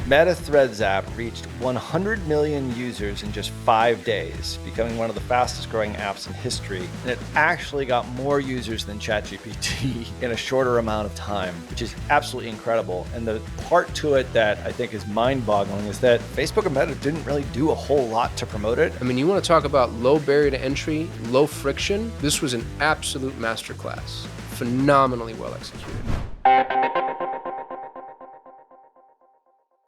Meta Threads app reached 100 million users in just 5 days, becoming one of the fastest growing apps in history. And it actually got more users than ChatGPT in a shorter amount of time, which is absolutely incredible. And the part to it that I think is mind-boggling is that Facebook and Meta didn't really do a whole lot to promote it. I mean, you want to talk about low barrier to entry, low friction? This was an absolute masterclass. Phenomenally well executed.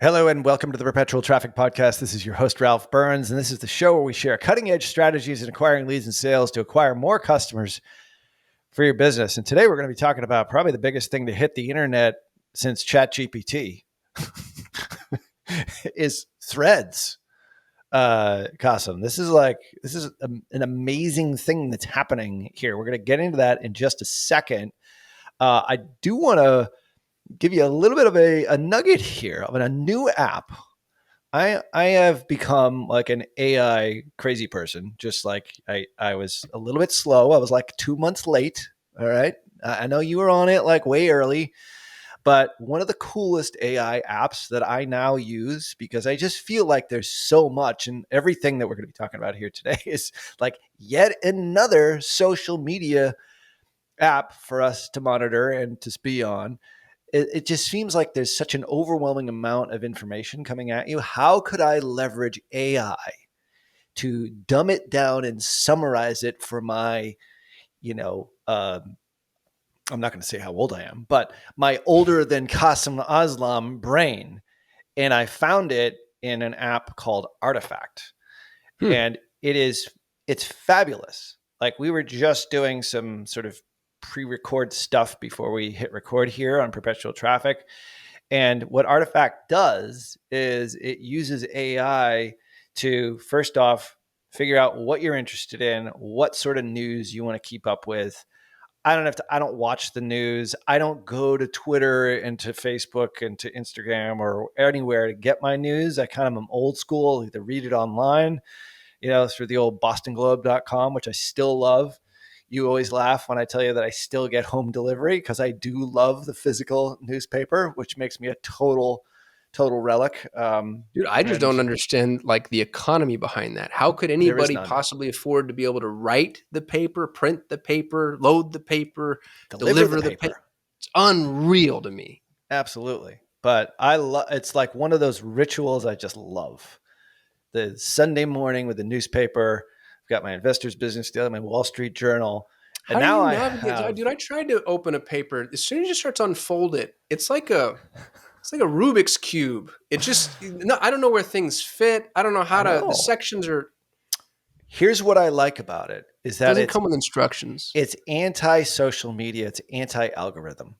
Hello and welcome to the Perpetual Traffic Podcast. This is your host, Ralph Burns, and this is the show where we share cutting-edge strategies in acquiring leads and sales to acquire more customers for your business. And today we're going to be talking about probably the biggest thing to hit the internet since ChatGPT is Threads. Kasim, this is an amazing thing that's happening here. We're going to get into that in just a second. I do want to give you a little bit of a nugget here of a new app. I have become like an AI crazy person, just like I was a little bit slow. I was like 2 months late. All right. I know you were on it like way early, but one of the coolest AI apps that I now use, because I just feel like there's so much, and everything that we're going to be talking about here today is like yet another social media app for us to monitor and to be on. It just seems like there's such an overwhelming amount of information coming at you. How could I leverage AI to dumb it down and summarize it for my, I'm not going to say how old I am, but my older than Kasim Aslam brain. And I found it in an app called Artifact. And it's fabulous. Like we were just doing some sort of pre-record stuff before we hit record here on Perpetual Traffic. And what Artifact does is it uses AI to first off figure out what you're interested in, what sort of news you want to keep up with. I don't watch the news. I don't go to Twitter and to Facebook and to Instagram or anywhere to get my news. I kind of am old school, either read it online, through the old bostonglobe.com, which I still love. You always laugh when I tell you that I still get home delivery because I do love the physical newspaper, which makes me a total relic. Dude, I just don't understand like the economy behind that. How could anybody possibly afford to be able to write the paper, print the paper, load the paper, deliver the paper? It's unreal to me. Absolutely. But it's like one of those rituals I just love. The Sunday morning with the newspaper. I've got my Investor's Business Daily, my Wall Street Journal. And now dude, I tried to open a paper. As soon as you start to unfold it, it's like a Rubik's Cube. It just, I don't know where things fit. I don't know how the sections are. Here's what I like about it is that it doesn't come with instructions. It's anti-social media. It's anti-algorithm.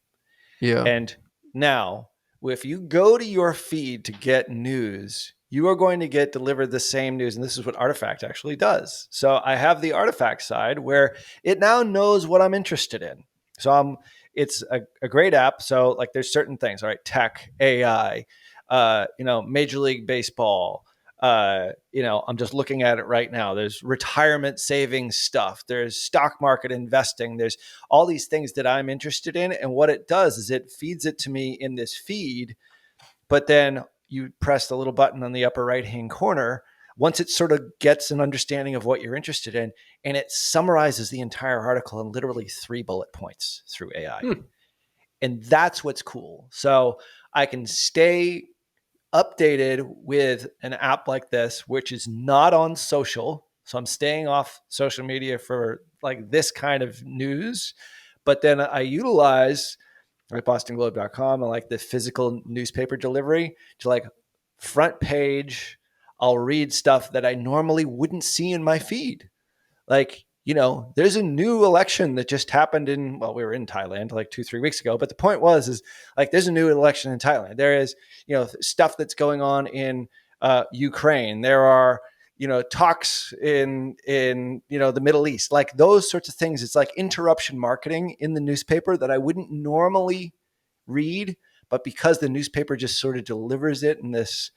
Yeah. And now if you go to your feed to get news, you are going to get delivered the same news. And this is what Artifact actually does. So I have the Artifact side where it now knows what I'm interested in. So it's a great app. So like there's certain things, all right, tech, AI, Major League Baseball. I'm just looking at it right now. There's retirement savings stuff. There's stock market investing. There's all these things that I'm interested in. And what it does is it feeds it to me in this feed, but then you press the little button on the upper right-hand corner once it sort of gets an understanding of what you're interested in, and it summarizes the entire article in literally 3 bullet points through AI. And that's what's cool. So I can stay updated with an app like this, which is not on social. So I'm staying off social media for like this kind of news, but then I utilize like bostonglobe.com and like the physical newspaper delivery to like front page. I'll read stuff that I normally wouldn't see in my feed. Like, there's a new election that just happened we were in Thailand like 2-3 weeks ago. But the point is like, there's a new election in Thailand. There is, stuff that's going on in Ukraine. There are, talks in the Middle East, like those sorts of things. It's like interruption marketing in the newspaper that I wouldn't normally read, but because the newspaper just sort of delivers it in this,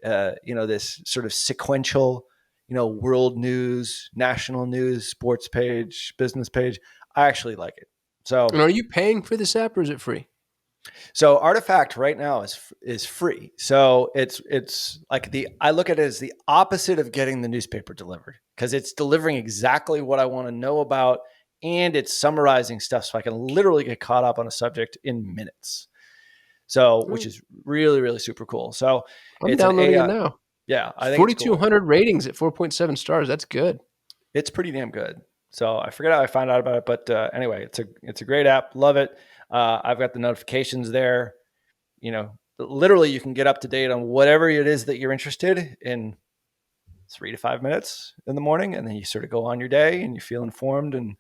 this sort of sequential, world news, national news, sports page, business page, I actually like it. So, and are you paying for this app or is it free? So Artifact right now is free. So it's like I look at it as the opposite of getting the newspaper delivered, because it's delivering exactly what I want to know about, and it's summarizing stuff so I can literally get caught up on a subject in minutes. So, which is really, really super cool. So I'm it's an downloading AI. it now. Yeah, I think it's cool. 4,200 ratings at 4.7 stars. That's good. It's pretty damn good. So I forget how I found out about it, but anyway, it's a great app. Love it. I've got the notifications there. Literally you can get up to date on whatever it is that you're interested in 3 to 5 minutes in the morning, and then you sort of go on your day and you feel informed, and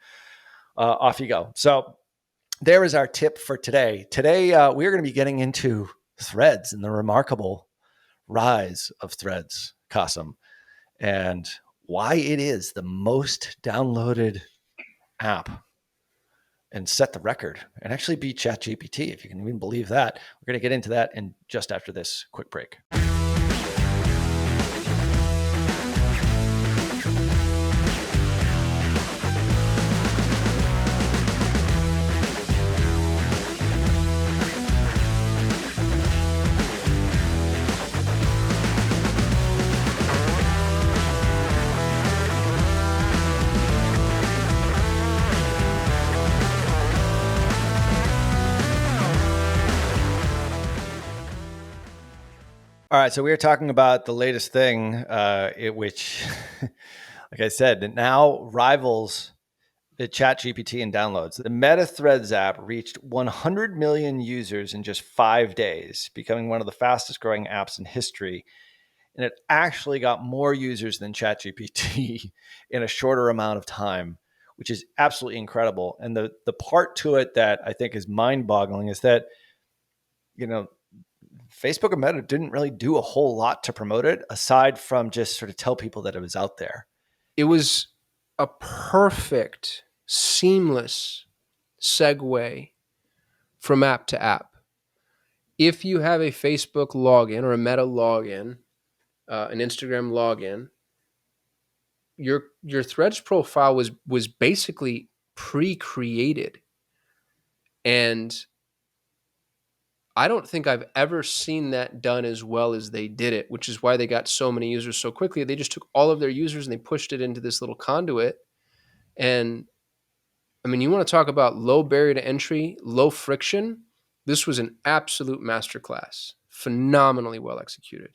off you go. So there is our tip for today. Today, we're going to be getting into Threads and the remarkable rise of Threads, Kasim, and why it is the most downloaded app and set the record and actually beat ChatGPT, if you can even believe that. We're going to get into that in just after this quick break. All right, so we were talking about the latest thing, which, like I said, it now rivals the ChatGPT in downloads. The Meta Threads app reached 100 million users in just 5 days, becoming one of the fastest growing apps in history. And it actually got more users than ChatGPT in a shorter amount of time, which is absolutely incredible. And the part to it that I think is mind-boggling is that, Facebook and Meta didn't really do a whole lot to promote it, aside from just sort of tell people that it was out there. It was a perfect, seamless segue from app to app. If you have a Facebook login or a Meta login, an Instagram login, your Threads profile was basically pre-created. And I don't think I've ever seen that done as well as they did it, which is why they got so many users so quickly. They just took all of their users and they pushed it into this little conduit. And I mean, you want to talk about low barrier to entry, low friction. This was an absolute masterclass, phenomenally well executed.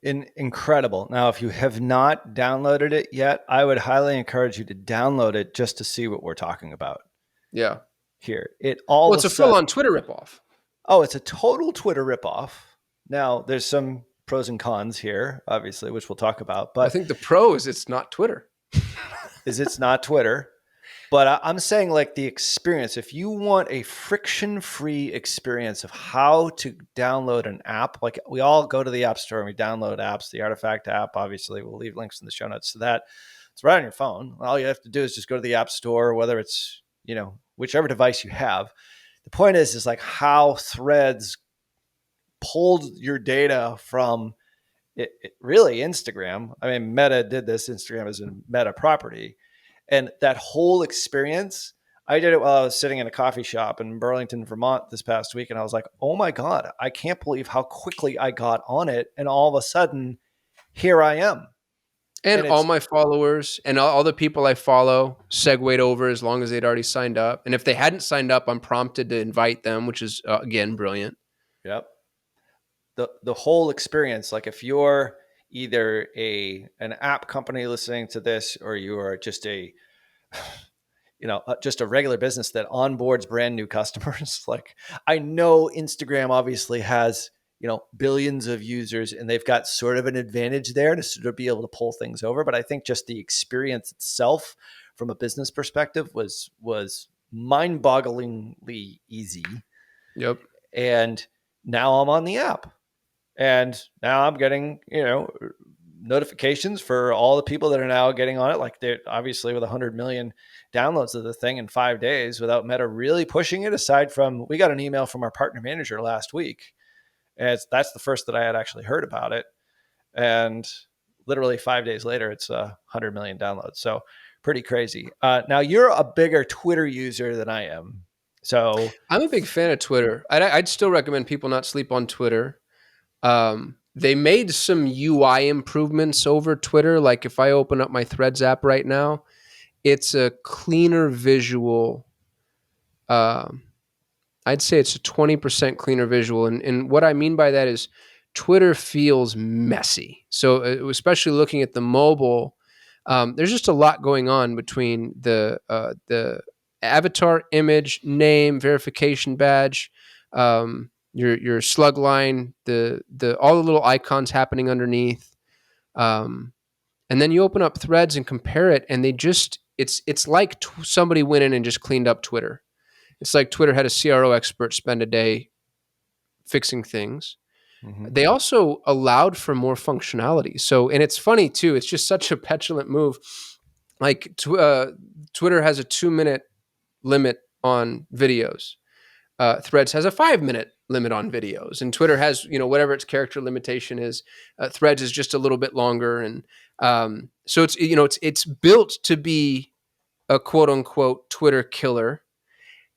Incredible. Now, if you have not downloaded it yet, I would highly encourage you to download it just to see what we're talking about. Yeah. Here, it's a full-on Twitter ripoff. Oh, it's a total Twitter ripoff. Now, there's some pros and cons here, obviously, which we'll talk about. But I think the pro is it's not Twitter. It's not Twitter. But I'm saying, like, the experience, if you want a friction-free experience of how to download an app, like we all go to the App Store and we download apps, the Artifact app, obviously, we'll leave links in the show notes to that. It's right on your phone. All you have to do is just go to the App Store, whether it's, whichever device you have. The point is like how Threads pulled your data from it really Instagram. I mean, Meta did this. Instagram is a Meta property. And that whole experience, I did it while I was sitting in a coffee shop in Burlington, Vermont this past week. And I was like, oh my God, I can't believe how quickly I got on it. And all of a sudden, here I am. And all my followers and all the people I follow segued over as long as they'd already signed up. And if they hadn't signed up, I'm prompted to invite them, which is, again, brilliant. Yep. The whole experience, like if you're either an app company listening to this, or you are just just a regular business that onboards brand new customers. Like, I know Instagram obviously has, billions of users, and they've got sort of an advantage there to sort of be able to pull things over. But I think just the experience itself from a business perspective was mind-bogglingly easy. Yep. And now I'm on the app, and now I'm getting, notifications for all the people that are now getting on it. Like, they're obviously with 100 million downloads of the thing in 5 days without Meta really pushing it, aside from, we got an email from our partner manager last week. And that's the first that I had actually heard about it. And literally 5 days later, it's 100 million downloads. So pretty crazy. Now, you're a bigger Twitter user than I am. So I'm a big fan of Twitter. I'd still recommend people not sleep on Twitter. They made some UI improvements over Twitter. Like if I open up my Threads app right now, it's a cleaner visual. I'd say it's a 20% cleaner visual. And what I mean by that is Twitter feels messy. So especially looking at the mobile, there's just a lot going on between the avatar image, name, verification badge, your slug line, the all the little icons happening underneath. And then you open up Threads and compare it, and it's like somebody went in and just cleaned up Twitter. It's like Twitter had a CRO expert spend a day fixing things. Mm-hmm. They also allowed for more functionality. So, and it's funny too, it's just such a petulant move. Like Twitter has a 2-minute limit on videos. Threads has a 5-minute limit on videos, and Twitter has, whatever its character limitation is. Threads is just a little bit longer. And so it's built to be a quote unquote Twitter killer.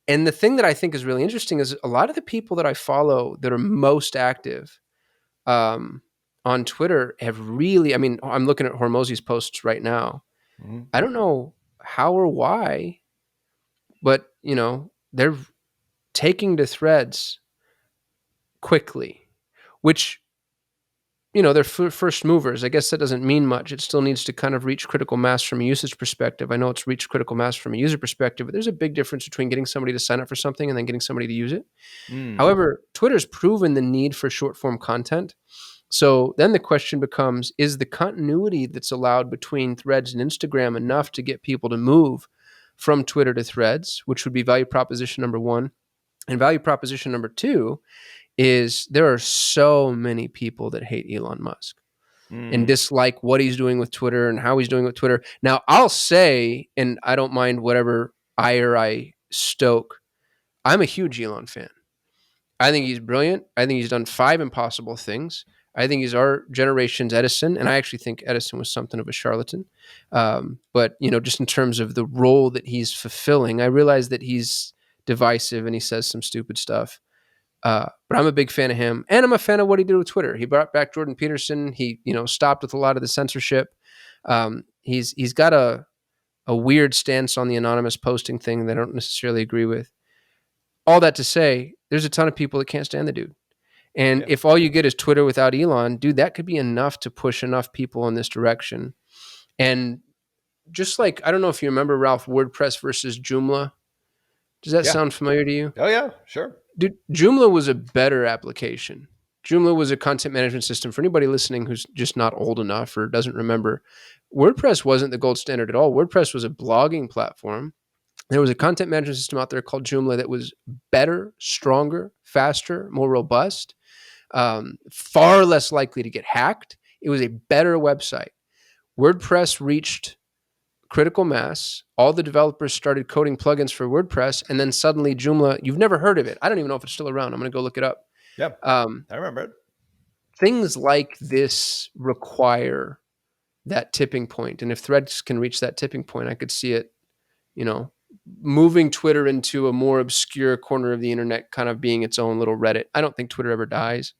And the thing that I think is really interesting is a lot of the people that I follow that are most active on Twitter have really, I'm looking at Hormozi's posts right now. Mm-hmm. I don't know how or why, but, they're taking to Threads quickly, which, they're first movers. I guess that doesn't mean much. It still needs to kind of reach critical mass from a usage perspective. I know it's reached critical mass from a user perspective, but there's a big difference between getting somebody to sign up for something and then getting somebody to use it. However, Twitter's proven the need for short form content. So then the question becomes, is the continuity that's allowed between Threads and Instagram enough to get people to move from Twitter to Threads, which would be value proposition number one. And value proposition number two is there are so many people that hate Elon Musk and dislike what he's doing with Twitter and how he's doing with Twitter. Now, I'll say, and I don't mind whatever ire I stoke, I'm a huge Elon fan. I think he's brilliant. I think he's done 5 impossible things. I think he's our generation's Edison, and I actually think Edison was something of a charlatan. But, just in terms of the role that he's fulfilling, I realize that he's divisive and he says some stupid stuff. But I'm a big fan of him, and I'm a fan of what he did with Twitter. He brought back Jordan Peterson. He, stopped with a lot of the censorship. He's got a weird stance on the anonymous posting thing that I don't necessarily agree with. All that to say, there's a ton of people that can't stand the dude. And if all you get is Twitter without Elon, dude, that could be enough to push enough people in this direction. And just like, I don't know if you remember, Ralph, WordPress versus Joomla. Does that sound familiar to you? Oh, yeah, sure. Dude, Joomla was a better application. Joomla was a content management system. For anybody listening who's just not old enough or doesn't remember, WordPress wasn't the gold standard at all. WordPress was a blogging platform. There was a content management system out there called Joomla that was better, stronger, faster, more robust, far less likely to get hacked. It was a better website. WordPress reached critical mass. All the developers started coding plugins for WordPress, and then suddenly Joomla, you've never heard of it. I don't even know if it's still around. I'm going to go look it up. Yeah, I remember it. Things like this require that tipping point. And if Threads can reach that tipping point, I could see it, moving Twitter into a more obscure corner of the internet, kind of being its own little Reddit. I don't think Twitter ever dies,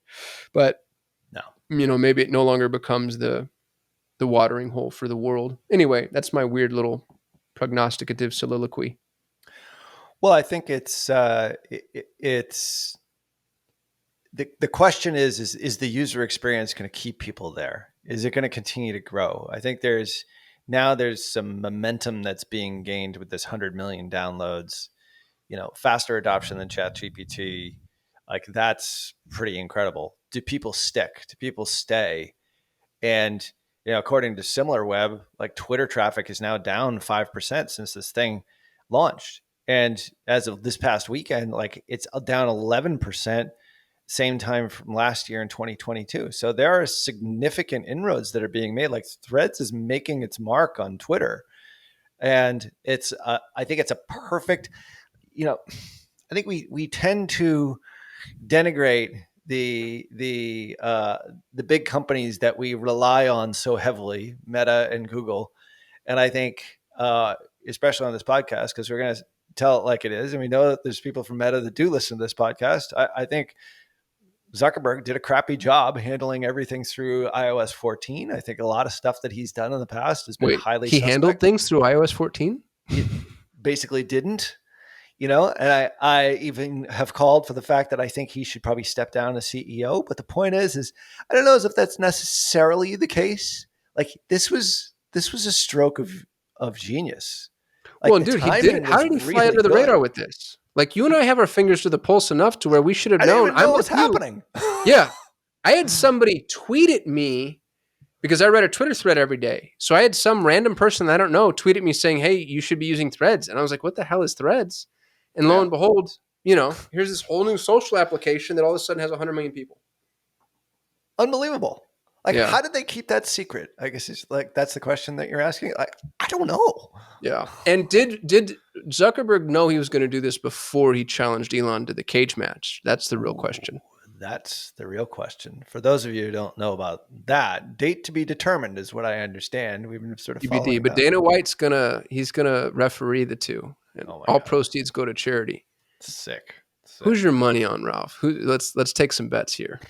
but maybe it no longer becomes the watering hole for the world. Anyway, that's my weird little prognosticative soliloquy. Well, I think it's the question is the user experience going to keep people there? Is it going to continue to grow? I think there's some momentum that's being gained with this 100 million downloads, faster adoption than ChatGPT. Like, that's pretty incredible. Do people stick? Do people stay? And, according to SimilarWeb, like, Twitter traffic is now down 5% since this thing launched. And as of this past weekend, like, it's down 11%, same time from last year in 2022. So there are significant inroads that are being made. Like, Threads is making its mark on Twitter. And it's, I think it's a perfect, I think we tend to denigrate the big companies that we rely on so heavily, Meta and Google. And I think, especially on this podcast, because we're going to tell it like it is. And we know that there's people from Meta that do listen to this podcast. I think Zuckerberg did a crappy job handling everything through iOS 14. I think a lot of stuff that he's done in the past has been highly suspect. He handled things through iOS 14? He basically didn't. And I even have called for the fact that I think he should probably step down as CEO. But the point is I don't know if that's necessarily the case. Like this was a stroke of genius. Like, well, dude, he did it. How did he fly under the radar with this? Like, you and I have our fingers to the pulse enough to where we should have known. I didn't even know what's happening. Yeah. I had somebody tweet at me because I read a Twitter thread every day. So I had some random person that I don't know tweet at me saying, hey, you should be using Threads. And I was like, what the hell is Threads? And lo and behold, here's this whole new social application that all of a sudden has 100 million people. Unbelievable. Like, how did they keep that secret? I guess it's like, that's the question that you're asking. Like, I don't know. Yeah. And did Zuckerberg know he was going to do this before he challenged Elon to the cage match? That's the real question. That's the real question. For those of you who don't know about that, date to be determined is what I understand. We've been sort of following but Dana White's he's gonna referee the two. And all proceeds go to charity. Sick. Who's your money on, Ralph? Let's take some bets here.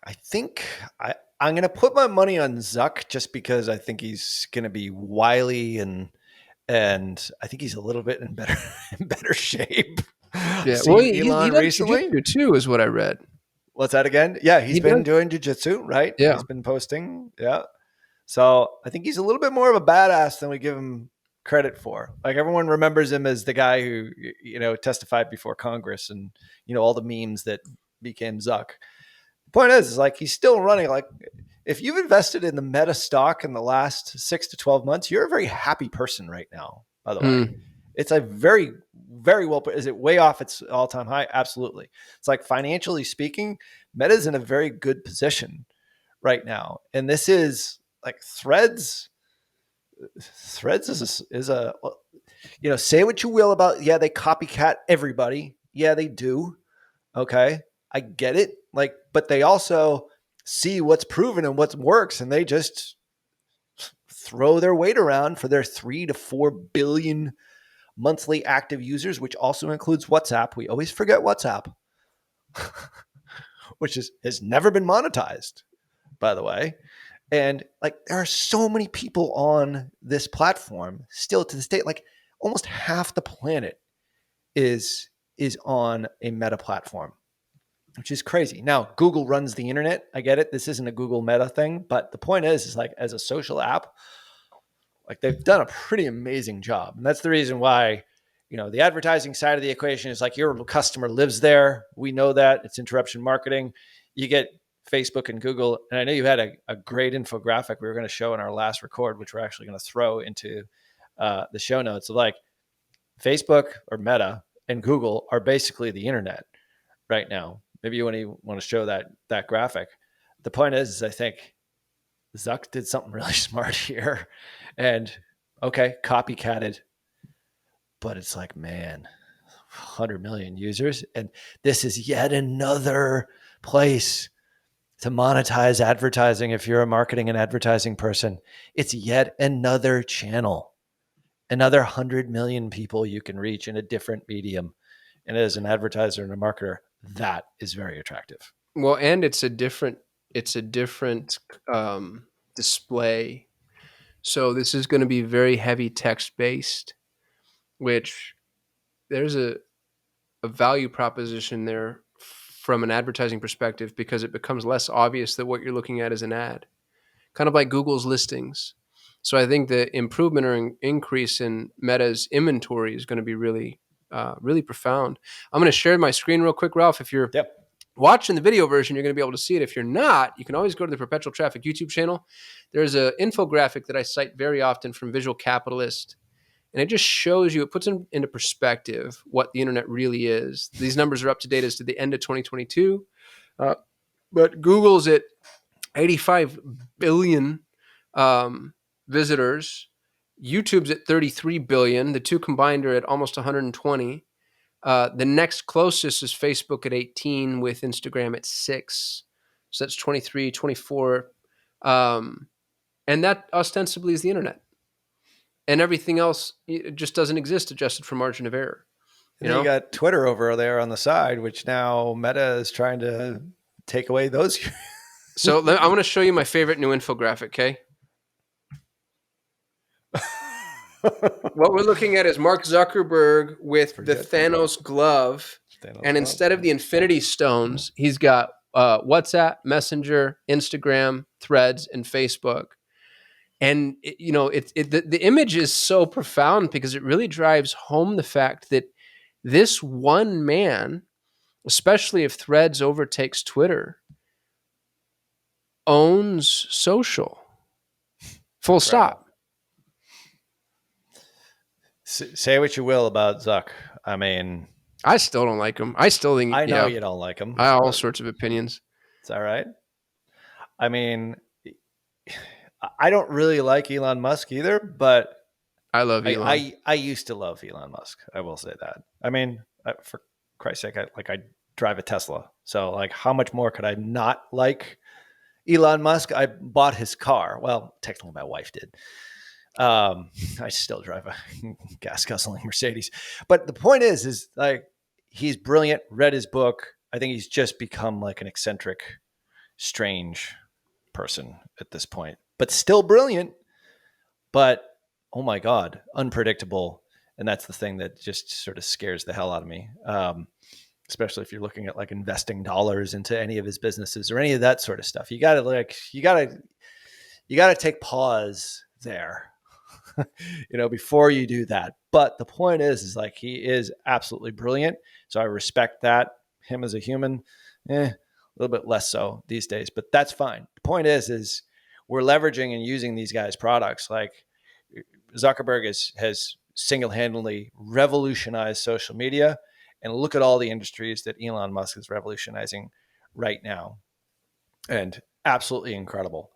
I think I'm going to put my money on Zuck just because I think he's going to be wily and I think he's a little bit in better shape. Yeah, well, he does jiu-jitsu too, is what I read. What's that again? Yeah, he's been doing jiu-jitsu, right? Yeah, he's been posting. Yeah, so I think he's a little bit more of a badass than we give him credit for. Like, everyone remembers him as the guy who testified before Congress and all the memes that became Zuck. The point is like, he's still running. Like, if you've invested in the Meta stock in the last 6 to 12 months, you're a very happy person right now, by the way. It's a very, very well. Is it way off its all-time high? Absolutely. It's like, financially speaking, Meta's in a very good position right now. And this is like Threads is a say what you will about, they copycat everybody. Yeah, they do. Okay. I get it. Like, but they also see what's proven and what works, and they just throw their weight around for their 3 to 4 billion monthly active users, which also includes WhatsApp. We always forget WhatsApp, which has never been monetized, by the way. And like, there are so many people on this platform still to this day. Like, almost half the planet is on a Meta platform, which is crazy. Now, Google runs the internet. I get it. This isn't a Google Meta thing, but the point is like, as a social app, like, they've done a pretty amazing job. And that's the reason why, the advertising side of the equation is like, your customer lives there. We know that. It's interruption marketing. You get Facebook and Google. And I know you had a great infographic we were going to show in our last record, which we're actually going to throw into the show notes. So like, Facebook or Meta and Google are basically the internet right now. Maybe you want to show that graphic. The point is I think Zuck did something really smart here, and copycatted. But it's like, man, 100 million users, and this is yet another place to monetize advertising. If you're a marketing and advertising person, it's yet another channel, another 100 million people you can reach in a different medium. And as an advertiser and a marketer, that is very attractive. Well, and it's a different display. So this is going to be very heavy text based, which there's a value proposition there from an advertising perspective, because it becomes less obvious that what you're looking at is an ad, kind of like Google's listings. So I think the improvement or increase in Meta's inventory is going to be really, really profound. I'm going to share my screen real quick, Ralph. If you're watching the video version, you're going to be able to see it. If you're not, you can always go to the Perpetual Traffic YouTube channel. There's an infographic that I cite very often from Visual Capitalist, and it just shows you, it puts into perspective what the internet really is. These numbers are up to date as to the end of 2022, but Google's at 85 billion visitors. YouTube's at 33 billion. The two combined are at almost 120. The next closest is Facebook at 18, with Instagram at 6. So that's 23, 24. And that ostensibly is the internet. and everything else it just doesn't exist adjusted for margin of error. And then you got Twitter over there on the side, which now Meta is trying to take away those. So I want to show you my favorite new infographic, okay? What we're looking at is Mark Zuckerberg with the Thanos glove. And instead of the Infinity Stones, he's got WhatsApp, Messenger, Instagram, Threads, and Facebook. And the image is so profound because it really drives home the fact that this one man, especially if Threads overtakes Twitter, owns social. Full stop. Say what you will about Zuck. I mean, I still don't like him. I still think I know you don't like him. I have all sorts of opinions. It's all right. I mean, I don't really like Elon Musk either, but I love Elon. I used to love Elon Musk. I will say that. I mean, for Christ's sake, I drive a Tesla. So like, how much more could I not like Elon Musk? I bought his car. Well, technically my wife did. I still drive a gas guzzling Mercedes, but the point is like, he's brilliant. Read his book. I think he's just become like an eccentric, strange person at this point, but still brilliant. But oh my God, unpredictable. And that's the thing that just sort of scares the hell out of me. Especially if you're looking at like investing dollars into any of his businesses or any of that sort of stuff. You gotta take pause there, before you do that. But the point is like, he is absolutely brilliant. So I respect that. Him as a human, a little bit less so these days, but that's fine. The point is we're leveraging and using these guys' products. Like Zuckerberg has single-handedly revolutionized social media, and look at all the industries that Elon Musk is revolutionizing right now, and absolutely incredible.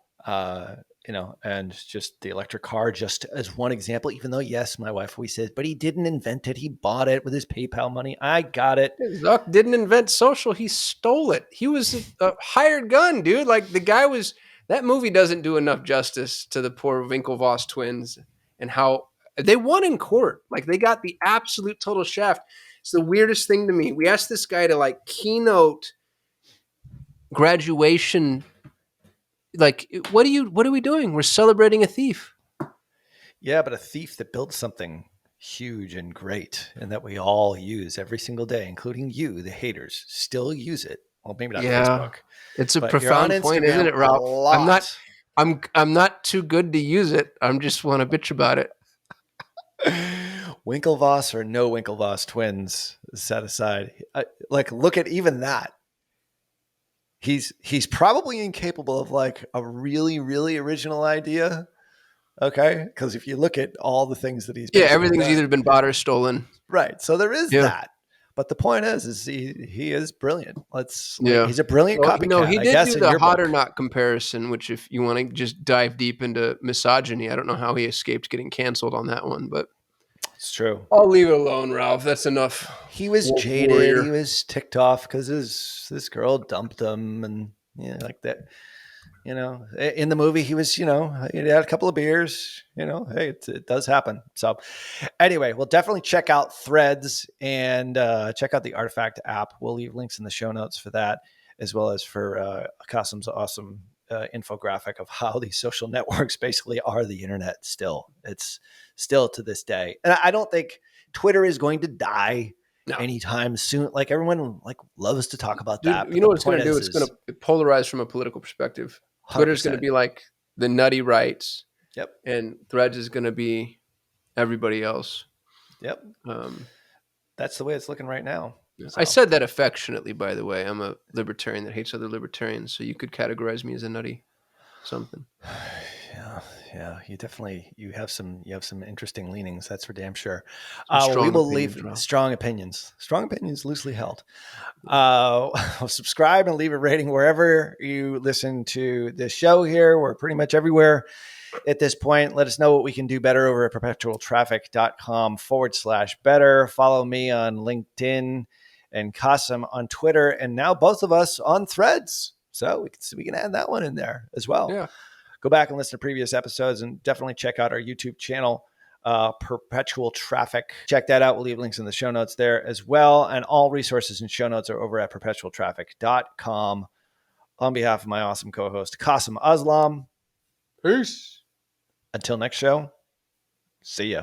And just the electric car, just as one example, even though, yes, my wife always says, but he didn't invent it. He bought it with his PayPal money. I got it. Zuck didn't invent social. He stole it. He was a hired gun, dude. Like that movie doesn't do enough justice to the poor Winklevoss twins and how they won in court. Like they got the absolute total shaft. It's the weirdest thing to me. We asked this guy to like keynote graduation. Like, what are we doing? We're celebrating a thief. Yeah, but a thief that built something huge and great and that we all use every single day, including you, the haters, still use it. Well, maybe not Facebook. It's a profound point, isn't it, Ralph? I'm not too good to use it. I'm just want to bitch about it. Winklevoss or no Winklevoss twins set aside. Look at even that. He's probably incapable of like a really, really original idea. Okay. Because if you look at all the things that he's everything's either been bought or stolen. Right. So there is that. But the point is he is brilliant. He's a brilliant copycat. No, he did do the hot or not comparison, which if you want to just dive deep into misogyny, I don't know how he escaped getting canceled on that one, but it's true. I'll leave it alone, Ralph. That's enough. He was jaded. Warrior. He was ticked off because this girl dumped him, and like that. In the movie, he was, he had a couple of beers. Hey, it does happen. So, anyway, we'll definitely check out Threads and check out the Artifact app. We'll leave links in the show notes for that, as well as for Kasim's awesome infographic of how these social networks basically are the internet still. It's still to this day. And I don't think Twitter is going to die anytime soon. Like everyone loves to talk about that. You know what it's going to do? It's going to polarize from a political perspective. 100%. Twitter's going to be like the nutty rights. Yep. And Threads is going to be everybody else. Yep. That's the way it's looking right now. So. I said that affectionately, by the way. I'm a libertarian that hates other libertarians, so you could categorize me as a nutty something. Yeah. You have some interesting leanings. That's for damn sure. We will leave strong opinions loosely held. Subscribe and leave a rating wherever you listen to this show here. We're pretty much everywhere at this point. Let us know what we can do better over at perpetualtraffic.com/better. Follow me on LinkedIn and Kasim on Twitter, and now both of us on Threads. So we can add that one in there as well. Yeah. Go back and listen to previous episodes and definitely check out our YouTube channel. Perpetual Traffic. Check that out. We'll leave links in the show notes there as well. And all resources and show notes are over at perpetualtraffic.com. On behalf of my awesome co-host, Kasim Aslam. Peace. Until next show, see ya.